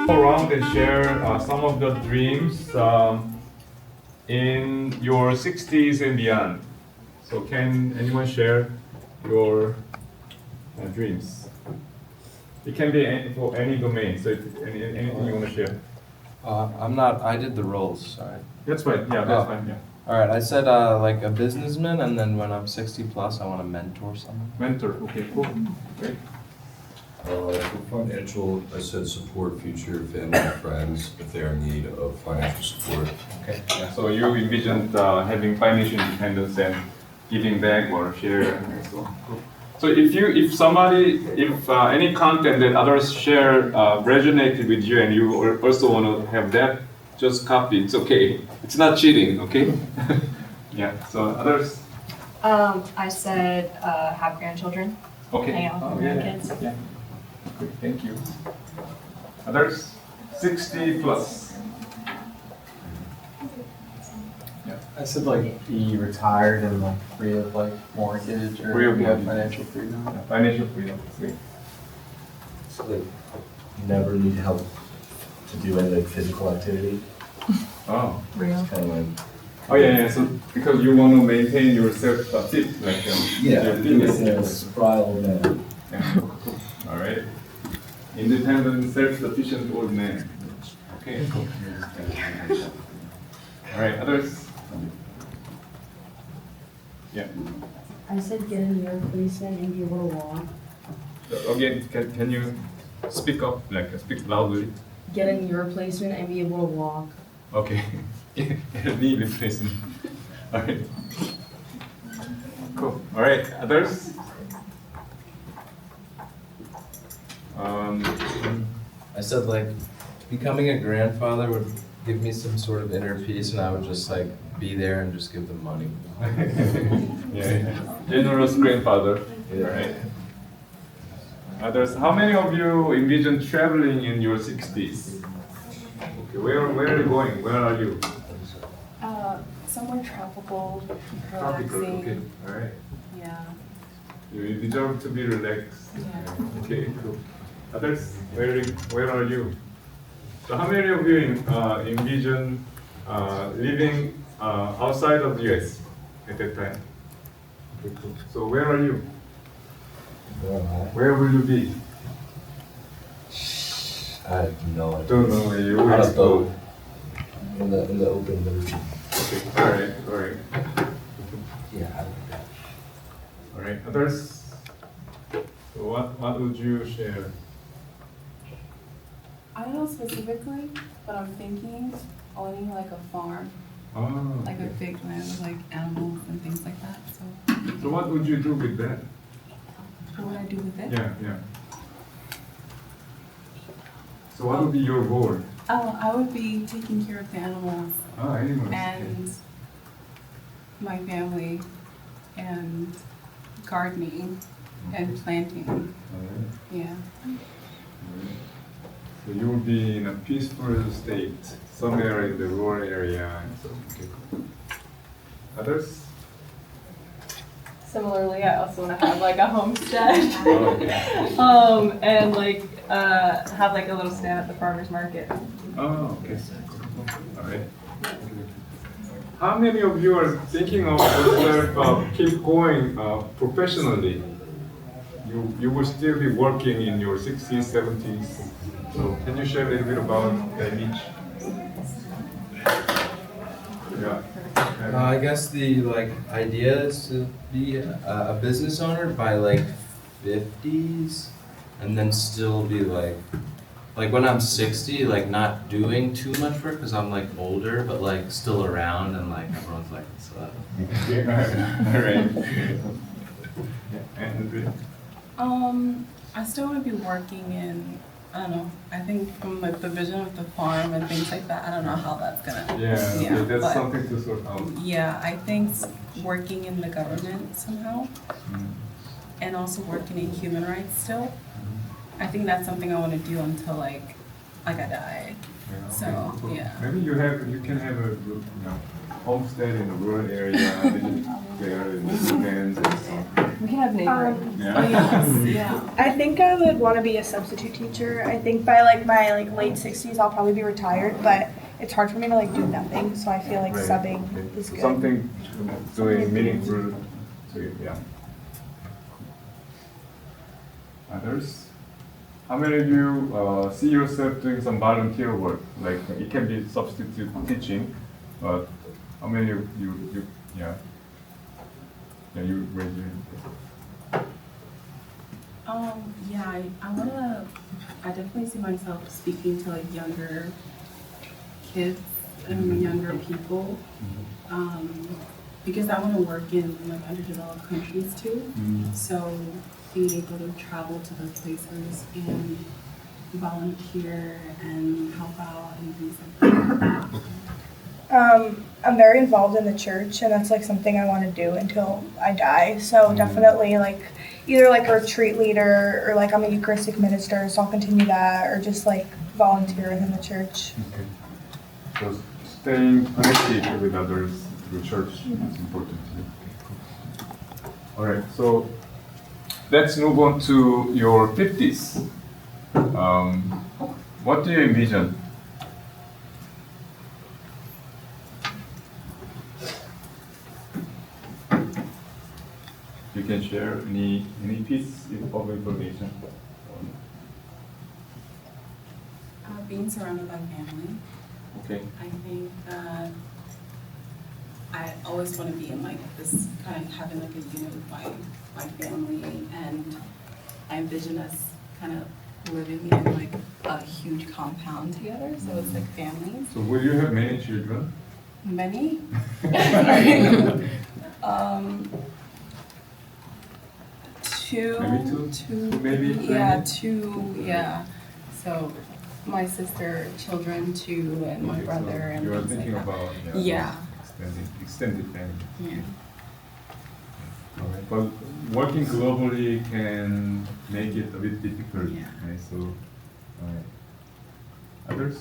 Around and share some of the dreams in your 60s and beyond. So can anyone share your dreams? It can be for any domain, so if anything you want to share. I did the roles, sorry. That's fine, yeah, that's fine, yeah. Alright, I said like a businessman, and then when I'm 60 plus, I want to mentor someone. Mentor, okay, cool, great. For financial, I said support future family and friends if they are in need of financial support. Okay, yeah, so you envisioned having financial independence and giving back or share and so on. Cool. So if any content that others share resonated with you and you also want to have that, just copy, it's okay. It's not cheating, okay? Yeah, so others? I said have grandchildren. Okay. Hang out with grandkids. Yeah. Good, thank you. Others? 60 plus. Yeah. I said like be retired and like free of like mortgage or Free of have mortgage. financial freedom. Yeah, financial freedom. Great. So like, never need help to do any like physical activity. Oh. Real. It's kind of like Oh yeah. So because you want to maintain yourself fit, like your fitness. being a spry old man. Yeah. All right. Independent, self-sufficient old man. Okay. Cool. All right. Others? Yeah. I said get a knee replacement and be able to walk. Again, can you speak up, like speak loudly? Get a knee replacement and be able to walk. Okay. Knee replacement. All right. Cool. All right. Others? I said like becoming a grandfather would give me some sort of inner peace, and I would just like be there and just give them money. Yeah. Generous grandfather. All right. Others? How many of you envision traveling in your 60s? Okay. Where are you going? Where are you? Somewhere tropical, Tropical. relaxing. Okay. All right. Yeah. You deserve to be relaxed. Yeah. Okay, cool. Others, where are you? So how many of you envision living outside of the US at that time? Okay, cool. So where are you? Where will you be? I have no idea. Don't know where you On will a boat. In the open ocean. Okay, all right. Yeah, I like that. All right. Others. So what would you share? I don't know specifically, but I'm thinking owning like a farm, Oh. like a Okay. big land with like animals and things like that. So what would you do with that? What would I do with it? Yeah. So what would be your goal? Oh, I would be taking care of the animals Oh, animals. and my family and gardening and planting. All right. Yeah. So you will be in a peaceful state, somewhere in the rural area. And so, okay, cool. Others? Similarly, I also want to have like a homestead. Oh, okay. And like have like a little stand at the farmer's market. Oh, okay. All right. How many of you are thinking of yourself keep going professionally? You will still be working in your 60s, 70s. So can you share a little bit about that each? Yeah. I guess the like idea is to be a business owner by like 50s, and then still be like when I'm 60, like not doing too much work because I'm like older, but like still around and like everyone's like, what's up? All right. Yeah, and I still want to be working in, I don't know, I think from like the vision of the farm and things like that, I don't know how that's gonna. Yeah, okay, that's but- something to sort out. Yeah, I think working in the government somehow, Mm. and also working in human rights still. I think that's something I want to do until like I die. Yeah, So, okay, cool. yeah. Maybe you can have a homestead in a rural area, visit there in the weekends and stuff. We can have neighboring. Yeah. Yeah. I think I would want to be a substitute teacher. I think by like my like late 60s I'll probably be retired, but it's hard for me to like do nothing, so I feel like Right. subbing Okay. is So good. something doing meaningful to you, yeah. Others? How many of you see yourself doing some volunteer work? Like it can be substitute teaching, but how many of you yeah. Yeah, you raise your hand. Yeah, I definitely see myself speaking to like younger kids and younger people. Because I want to work in like underdeveloped countries too. So being able to travel to those places and volunteer and help out and things like that. I'm very involved in the church, and that's like something I want to do until I die. So definitely like either like a retreat leader or like I'm a Eucharistic minister, so I'll continue that, or just like volunteer within the church. Okay. So staying connected with others through church is important to you. All right, so let's move on to your 50s. What do you envision? You can share any piece of information. Being surrounded by family. Okay. I think that I always want to be in like this kind of having like a unit with my family, and I envision us kind of living in like a huge compound together, so it's like families. So will you have many children? Many? Two. Maybe two? Two. Maybe Yeah, three? two, yeah. So my sister, children, two, and my Okay, so brother, and you are things like thinking that. about Yeah. extended family. Yeah. All right. But working globally can make it a bit difficult. Yeah. Right? So, all right. Others?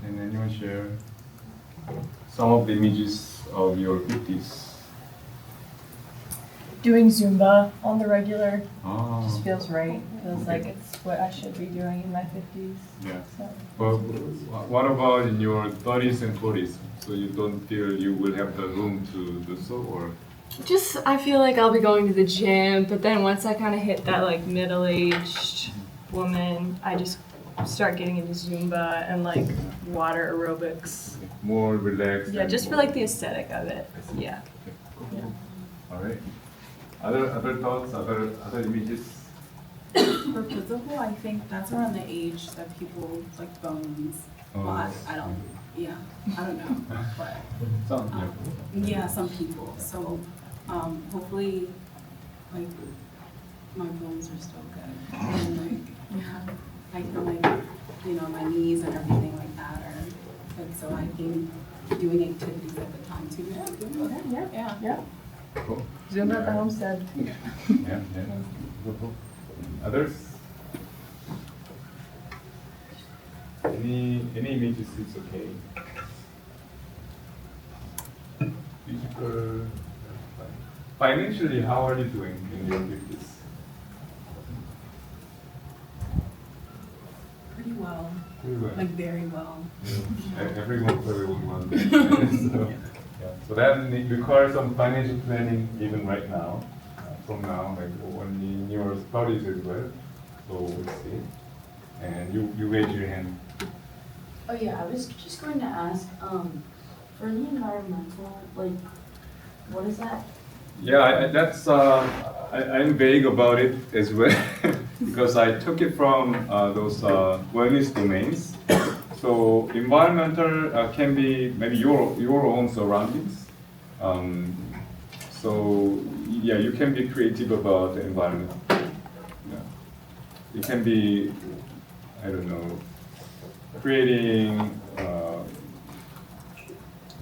Can anyone share some of the images of your 50s? Doing Zumba on the regular Ah, just feels right. Feels like it's what I should be doing in my 50s. yeah. So. But what about in your 30s and 40s? So you don't feel you will have the room to do so, or? Just, I feel like I'll be going to the gym, but then once I kind of hit that like middle-aged woman, I just start getting into Zumba and like water aerobics. More relaxed? Yeah, and just for more- like the aesthetic of it. Yeah. Okay, cool. Yeah. All right. Other thoughts, other images? For physical, I think that's around the age that people like bones. Oh. But I don't, yeah, I don't know. But Some, yeah, some people. So hopefully, like my bones are still good, and like yeah, I feel like my knees and everything like that are good. So I think doing activities at the time too. Yeah. Cool. Zumba at the homestead. Yeah. Cool. Others? Any images is okay. Physical. Financially, how are you doing in your 50s? Pretty well. Pretty well. Like very well. Everyone's everyone. So that requires some financial planning even right now, from now, like only in your studies as well. So we'll see. And you raise your hand. Oh yeah, I was just going to ask, for the environmental, like, what is that? Yeah, that's I'm vague about it as well because I took it from those wellness domains. So environmental can be maybe your own surroundings. So yeah, you can be creative about the environment. it can be, I don't know, creating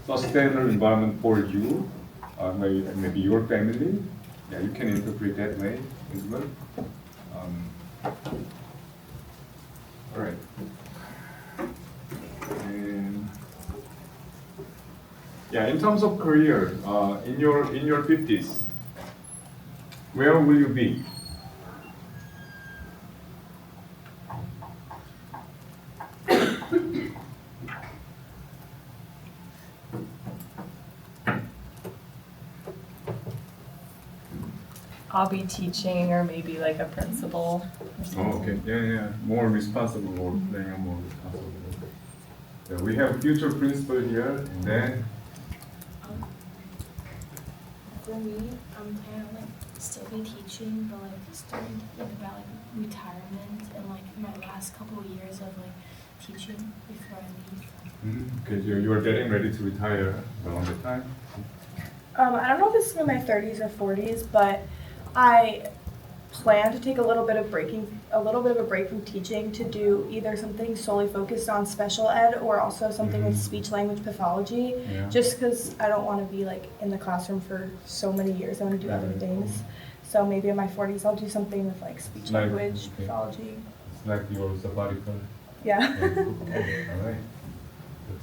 sustainable environment for you, maybe your family. Yeah, you can interpret that way as well. All right. And yeah, in terms of career, in your 50s, where will you be? I'll be teaching or maybe like a principal or something. Oh, okay. Yeah. More responsible work, playing a more responsible work. Yeah, we have future principal here, and then For me, I'm planning on like still be teaching, but like starting to think about like retirement and like my last couple of years of like teaching before I leave. because you are getting ready to retire around the time. I don't know if this is in my 30s or 40s, but I plan to take a little bit of a break from teaching to do either something solely focused on special ed or also something with speech language pathology. Yeah. Just because I don't want to be like in the classroom for so many years. I want to do other things. So maybe in my 40s I'll do something with like speech language pathology. It's like your sabbatical. Yeah. All right.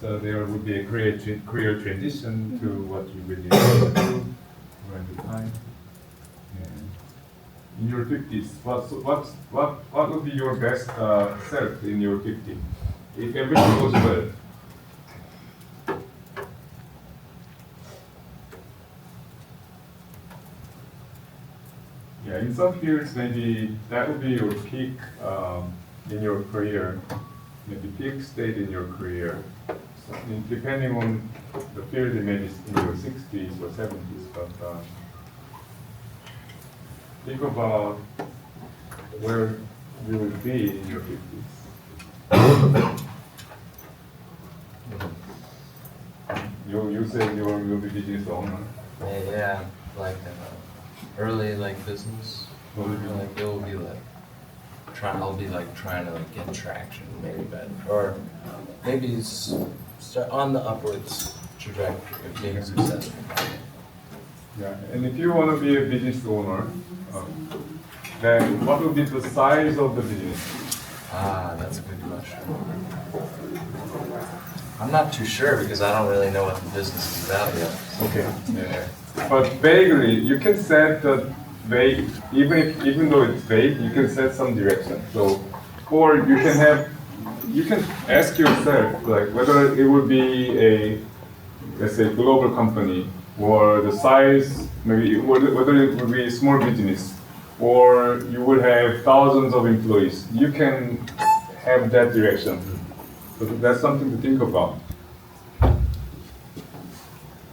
But there would be a career transition to what you really want to do around the time. And in your 50s, what would be your best self in your 50s? If everything goes well. Yeah, in some fields, maybe that would be your peak in your career, maybe peak state in your career. So, depending on the field, it may be in your 60s or 70s, but think about where you will be in your 50s. You said you'll be business owner. Yeah, like early like business. Early business. Like it will be like I'll be like trying to like get traction maybe better, or maybe start on the upwards trajectory of being successful. Yeah, and if you want to be a business owner, then what would be the size of the business? That's a good question. I'm not too sure because I don't really know what the business is about yet. Okay. Yeah. But vaguely, you can set the vague, even though it's vague, you can set some direction. So, or you can ask yourself like whether it would be a, let's say, global company, or the size, maybe whether it would be a small business, or you would have thousands of employees. You can have that direction. So that's something to think about. All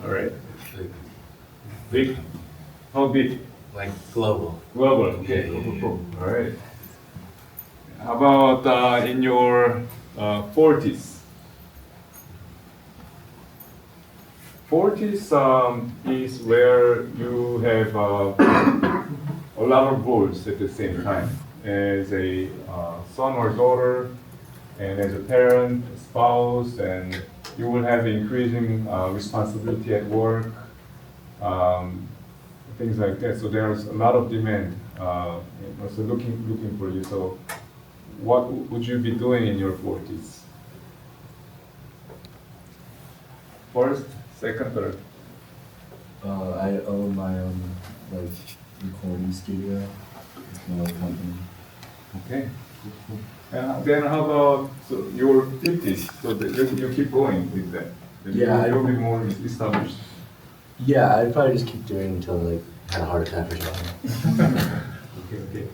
right. Big? How big? Like global. Global. Okay. Yeah. All right. How about in your 40s? 40s is where you have a lot of goals at the same time. As a son or daughter, and as a parent, a spouse, and you will have increasing responsibility at work, things like that. So there's a lot of demand also looking for you. So what would you be doing in your 40s? First, second, third? I own my own like recording studio. It's my own company. Okay. Then how about your 50s? So you keep going with that. Yeah, You'll be more established. Yeah, I'd probably just keep doing it until like had a heart attack or something. Okay.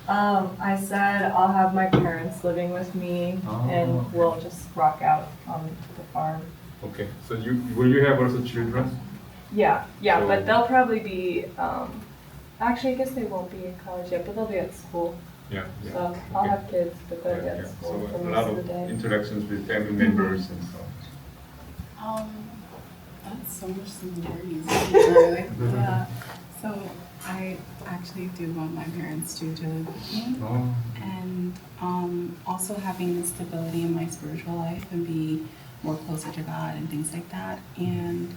I said I'll have my parents living with me and we'll just rock out on the farm. Okay. So will you have also children? Yeah, So- but they'll probably be, actually I guess they won't be in college yet, but they'll be at school. Yeah. So I'll Okay. have kids, but they'll be Yeah. at school So for a lot most of the of day. interactions with family members and so on. That's so much similarities. Yeah. So I actually do want my parents to live with me, Oh. and also having stability in my spiritual life and be more closer to God and things like that. And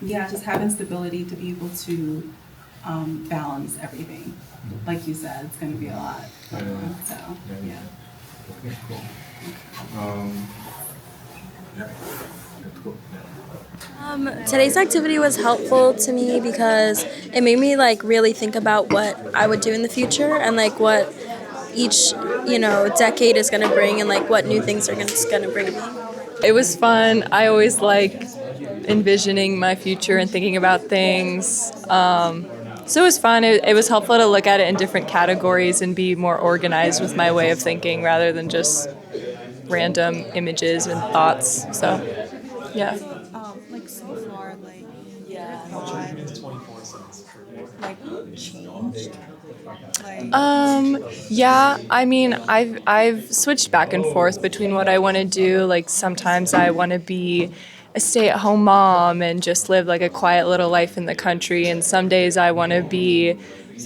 yeah, just having stability to be able to balance everything. Like you said, it's going to be a lot. So yeah. Okay, cool. Yeah. Cool. Today's activity was helpful to me because it made me like really think about what I would do in the future and like what each decade is going to bring and like what new things are going to bring me. It was fun. I always like envisioning my future and thinking about things. So it was fun. It was helpful to look at it in different categories and be more organized with my way of thinking rather than just random images and thoughts. So, yeah. Like so far, like your thought, like changed. Yeah, I mean, I've switched back and forth between what I want to do. Like sometimes I want to be a stay-at-home mom and just live like a quiet little life in the country, and some days I want to be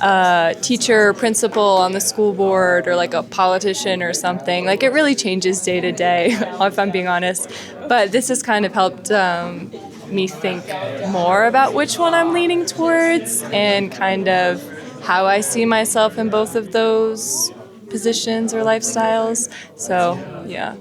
a teacher, principal on the school board, or like a politician or something. Like it really changes day to day, if I'm being honest. But this has kind of helped me think more about which one I'm leaning towards and kind of how I see myself in both of those positions or lifestyles. So, yeah.